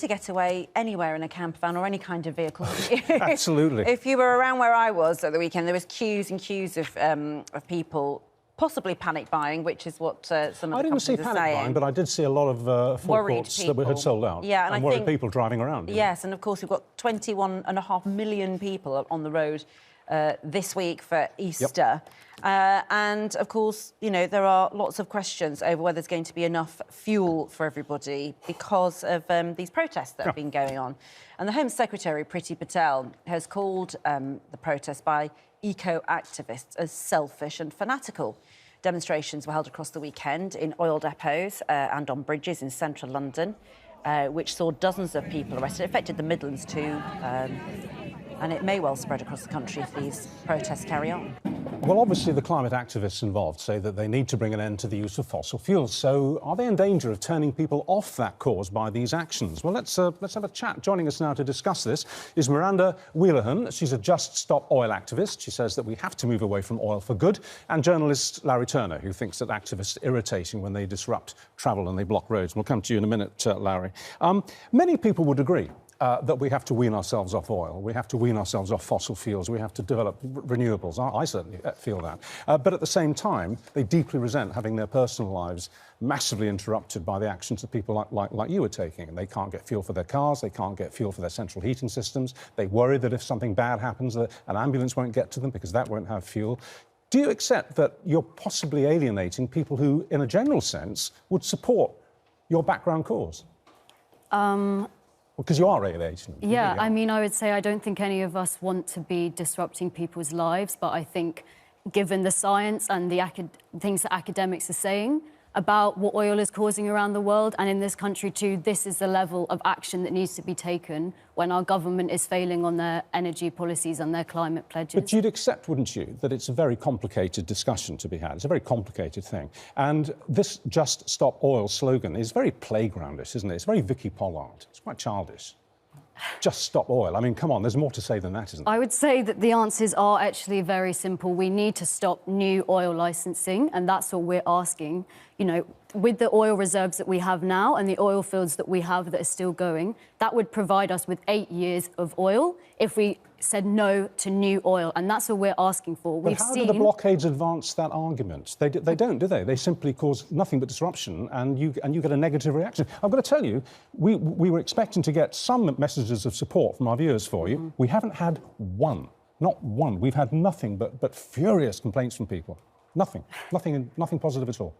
to get away anywhere in a camper van or any kind of vehicle. Absolutely. If you were around where I was at the weekend, there was queues and queues of people possibly panic buying, which is what some of the companies are saying. I didn't see panic buying, but I did see a lot of forecourts that had sold out. Yeah, and worried people driving around. Yes, and of course we've got 21.5 million people on the road this week for Easter. Yep. And, of course, you know, there are lots of questions over whether there's going to be enough fuel for everybody because of these protests that have been going on. And the Home Secretary, Priti Patel, has called the protests by eco-activists as selfish and fanatical. Demonstrations were held across the weekend in oil depots and on bridges in central London, which saw dozens of people arrested. It affected the Midlands too, and it may well spread across the country if these protests carry on. Well, obviously, the climate activists involved say that they need to bring an end to the use of fossil fuels. So are they in danger of turning people off that cause by these actions? Well, let's have a chat. Joining us now to discuss this is Miranda Whelehan. She's a Just Stop Oil activist. She says that we have to move away from oil for good. And journalist Larry Turner, who thinks that activists are irritating when they disrupt travel and they block roads. We'll come to you in a minute, Larry. Many people would agree that we have to wean ourselves off oil, we have to wean ourselves off fossil fuels, we have to develop renewables. I certainly feel that. But at the same time, they deeply resent having their personal lives massively interrupted by the actions that people like you are taking. And they can't get fuel for their cars, they can't get fuel for their central heating systems. They worry that if something bad happens, that an ambulance won't get to them because that won't have fuel. Do you accept that you're possibly alienating people who, in a general sense, would support your background cause? Because you are alienating them. Yeah, really are. I mean, I would say I don't think any of us want to be disrupting people's lives, but I think given the science and the things that academics are saying about what oil is causing around the world and in this country too, this is the level of action that needs to be taken when our government is failing on their energy policies and their climate pledges. But you'd accept, wouldn't you, that it's a very complicated discussion to be had. It's a very complicated thing. And this Just Stop Oil slogan is very playgroundish, isn't it? It's very Vicky Pollard. It's quite childish. Just stop oil. I mean, come on, there's more to say than that, isn't there? I would say that the answers are actually very simple. We need to stop new oil licensing, and that's all we're asking. You know, with the oil reserves that we have now and the oil fields that we have that are still going, that would provide us with 8 years of oil if we said no to new oil, and that's what we're asking for. But how do the blockades advance that argument? They don't, do they? They simply cause nothing but disruption, and you get a negative reaction. I've got to tell you, we were expecting to get some messages of support from our viewers for you. We haven't had one, not one. We've had nothing but furious complaints from people. Nothing positive at all.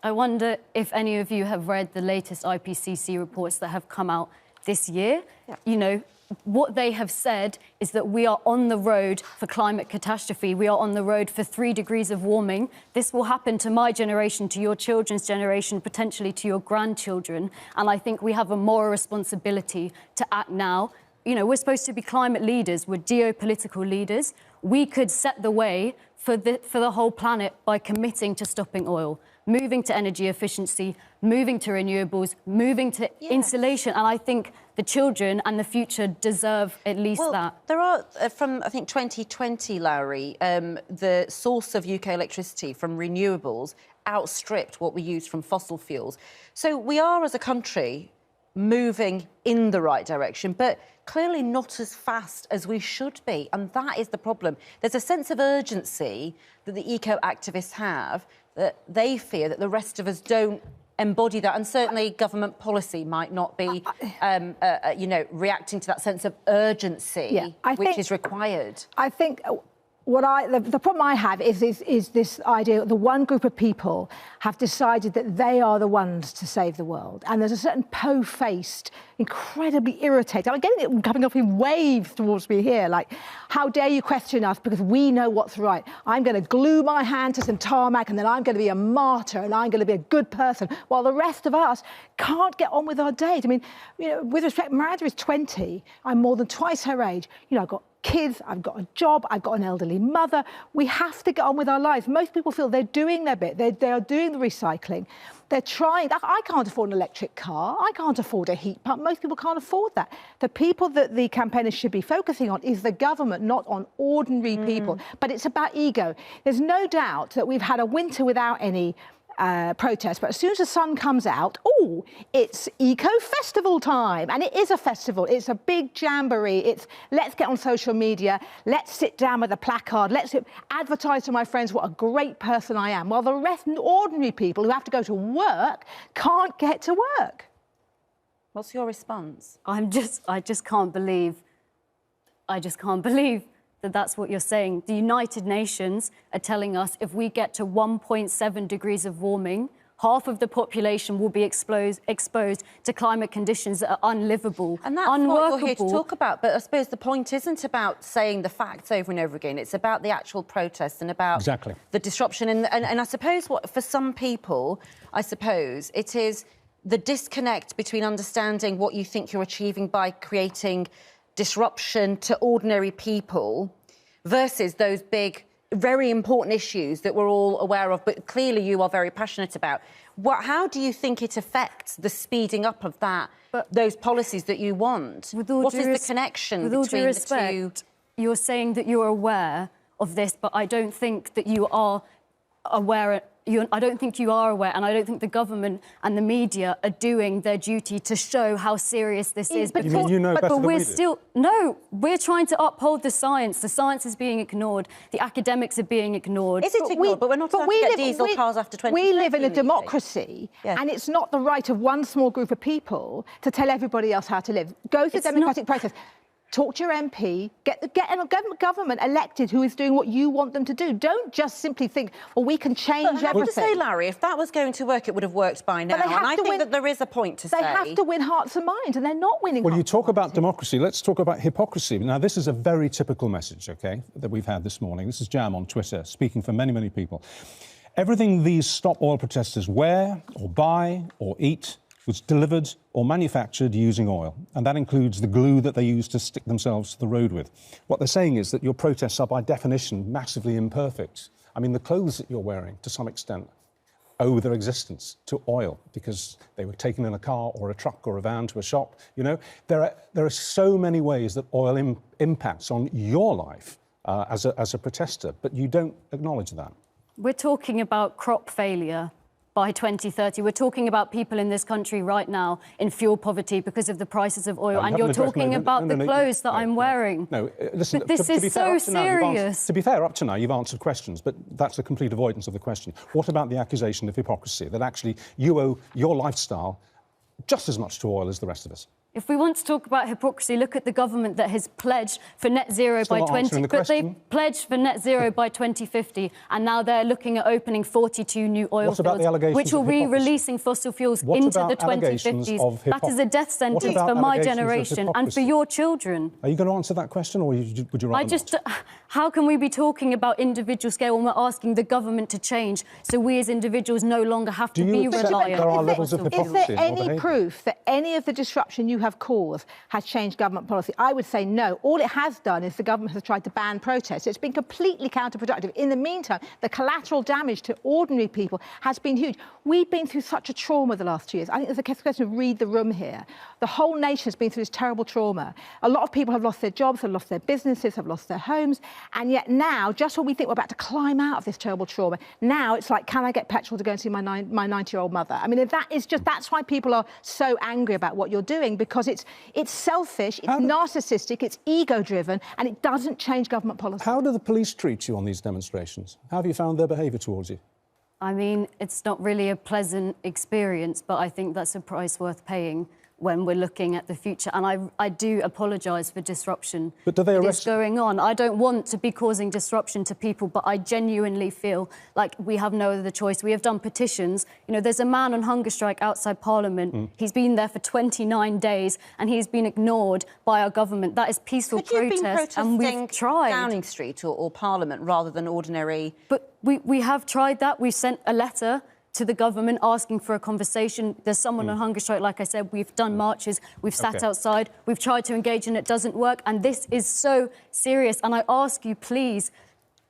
I wonder if any of you have read the latest IPCC reports that have come out this year. Yeah. You know, what they have said is that we are on the road for climate catastrophe. We are on the road for 3 degrees of warming. This will happen to my generation, to your children's generation, potentially to your grandchildren. And I think we have a moral responsibility to act now. You know, we're supposed to be climate leaders. We're geopolitical leaders. We could set the way for the whole planet by committing to stopping oil, moving to energy efficiency, moving to renewables, moving to insulation. And I think the children and the future deserve at least that. There are, from, I think, 2020, Larry, the source of UK electricity from renewables outstripped what we use from fossil fuels. So we are, as a country, moving in the right direction, but clearly not as fast as we should be. And that is the problem. There's a sense of urgency that the eco-activists have, that they fear that the rest of us don't embody that. And certainly government policy might not be, you know, reacting to that sense of urgency, which is required. I think the problem I have is this idea that the one group of people have decided that they are the ones to save the world. And there's a certain po-faced, incredibly irritated, I'm getting it coming up in waves towards me here, like, how dare you question us because we know what's right. I'm going to glue my hand to some tarmac and then I'm going to be a martyr and I'm going to be a good person, while the rest of us can't get on with our days. I mean, you know, with respect, Miranda is 20. I'm more than twice her age. You know, I've got kids, I've got a job, I've got an elderly mother. We have to get on with our lives. Most people feel they're doing their bit. They are doing the recycling. They're trying. I can't afford an electric car. I can't afford a heat pump. Most people can't afford that. The people that the campaigners should be focusing on is the government, not on ordinary people. But it's about ego. There's no doubt that we've had a winter without any protest, but as soon as the sun comes out, oh, it's eco-festival time. And it is a festival. It's a big jamboree. It's let's get on social media, let's sit down with a placard, let's advertise to my friends what a great person I am, while the rest, ordinary people who have to go to work, can't get to work. What's your response? I just can't believe that that's what you're saying. The United Nations are telling us if we get to 1.7 degrees of warming, half of the population will be exposed to climate conditions that are unlivable, and that's unworkable. what you're here to talk about. But I suppose the point isn't about saying the facts over and over again. It's about the actual protest and about the disruption. And I suppose what for some people, I suppose it is the disconnect between understanding what you think you're achieving by creating disruption to ordinary people versus those big, very important issues that we're all aware of, but clearly you are very passionate about. How do you think it affects the speeding up of those policies that you want? What is the connection between the two? You're saying that you're aware of this, but I don't think that you are aware. I don't think you are aware, and I don't think the government and the media are doing their duty to show how serious this is. You mean you know better than we do? No, we're trying to uphold the science. The science is being ignored. The academics are being ignored. Is it ignored? But we're not allowed to get diesel cars after 2030. We live in a democracy, and it's not the right of one small group of people to tell everybody else how to live. Go through democratic process. Talk to your MP, get a government elected who is doing what you want them to do. Don't just simply think, well, we can change everything. I have to say, Larry, if that was going to work, it would have worked by now. And I think that there is a point to say. They have to win hearts and minds, and they're not winning Well, hearts you talk about democracy. Let's talk about hypocrisy. Now, this is a very typical message, OK, that we've had this morning. This is Jam on Twitter, speaking for many, many people. Everything these Stop Oil protesters wear or buy or eat was delivered or manufactured using oil, and that includes the glue that they use to stick themselves to the road with. What they're saying is that your protests are, by definition, massively imperfect. I mean, the clothes that you're wearing, to some extent, owe their existence to oil because they were taken in a car or a truck or a van to a shop. You know, there are so many ways that oil impacts on your life as a protester, but you don't acknowledge that. We're talking about crop failure by 2030. We're talking about people in this country right now in fuel poverty because of the prices of oil, and you're talking about the clothes that I'm wearing. No, listen, but this is so serious. To be fair, up to now, you've answered questions, but that's a complete avoidance of the question. What about the accusation of hypocrisy, that actually you owe your lifestyle just as much to oil as the rest of us? If we want to talk about hypocrisy, look at the government that has pledged for net zero by 2050, and now they're looking at opening 42 new oil fields, which will be releasing fossil fuels into the 2050s. That is a death sentence for my generation and for your children. Are you going to answer that question, or would you rather not? How can we be talking about individual scale when we're asking the government to change so we as individuals no longer have to be reliant? There are levels of hypocrisy. Is there any proof that any of the disruption you have caused has changed government policy? I would say no. All it has done is the government has tried to ban protests. It's been completely counterproductive. In the meantime, the collateral damage to ordinary people has been huge. We've been through such a trauma the last 2 years. I think there's a question of read the room here. The whole nation has been through this terrible trauma. A lot of people have lost their jobs, have lost their businesses, have lost their homes. And yet now, just when we think we're about to climb out of this terrible trauma, now it's like, can I get petrol to go and see my 90-year-old mother? I mean, that's why people are so angry about what you're doing, because it's selfish, it's narcissistic, it's ego-driven, and it doesn't change government policy. How do the police treat you on these demonstrations? How have you found their behaviour towards you? I mean, it's not really a pleasant experience, but I think that's a price worth paying when we're looking at the future. And I do apologise for disruption that is going on. I don't want to be causing disruption to people, but I genuinely feel like we have no other choice. We have done petitions. You know, there's a man on hunger strike outside Parliament. He's been there for 29 days and he's been ignored by our government. That is peaceful protest, and we've tried. Downing Street or Parliament rather than ordinary... But we have tried that. We sent a letter to the government asking for a conversation. There's someone on hunger strike, like I said. We've done marches, we've sat outside, we've tried to engage and it doesn't work. And this is so serious. And I ask you, please,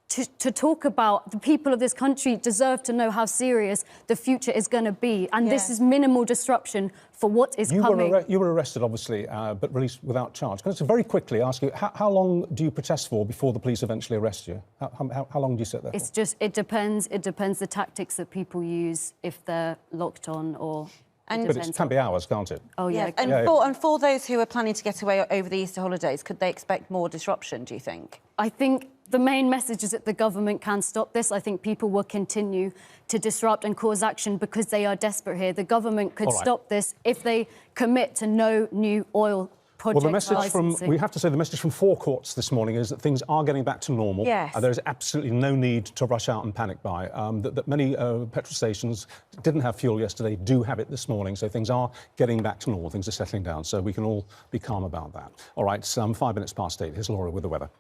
to talk about. The people of this country deserve to know how serious the future is going to be. And this is minimal disruption for what is coming. You were arrested, obviously, but released without charge. Can I just very quickly ask you, how long do you protest for before the police eventually arrest you? How long do you sit there It's just, it depends the tactics that people use, if they're locked on or... But it can be hours, can't it? Oh, yeah. And for those who are planning to get away over the Easter holidays, could they expect more disruption, do you think? I think the main message is that the government can stop this. I think people will continue to disrupt and cause action because they are desperate here. The government could stop this if they commit to no new oil project. Well, the message we have to say, the message from four courts this morning is that things are getting back to normal. Yes. There is absolutely no need to rush out and panic buy. That many petrol stations didn't have fuel yesterday, do have it this morning, so things are getting back to normal, things are settling down, so we can all be calm about that. All right, 5 minutes past 8. Here's Laura with the weather.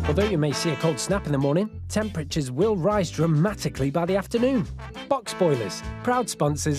Although you may see a cold snap in the morning, temperatures will rise dramatically by the afternoon. Box boilers, proud sponsors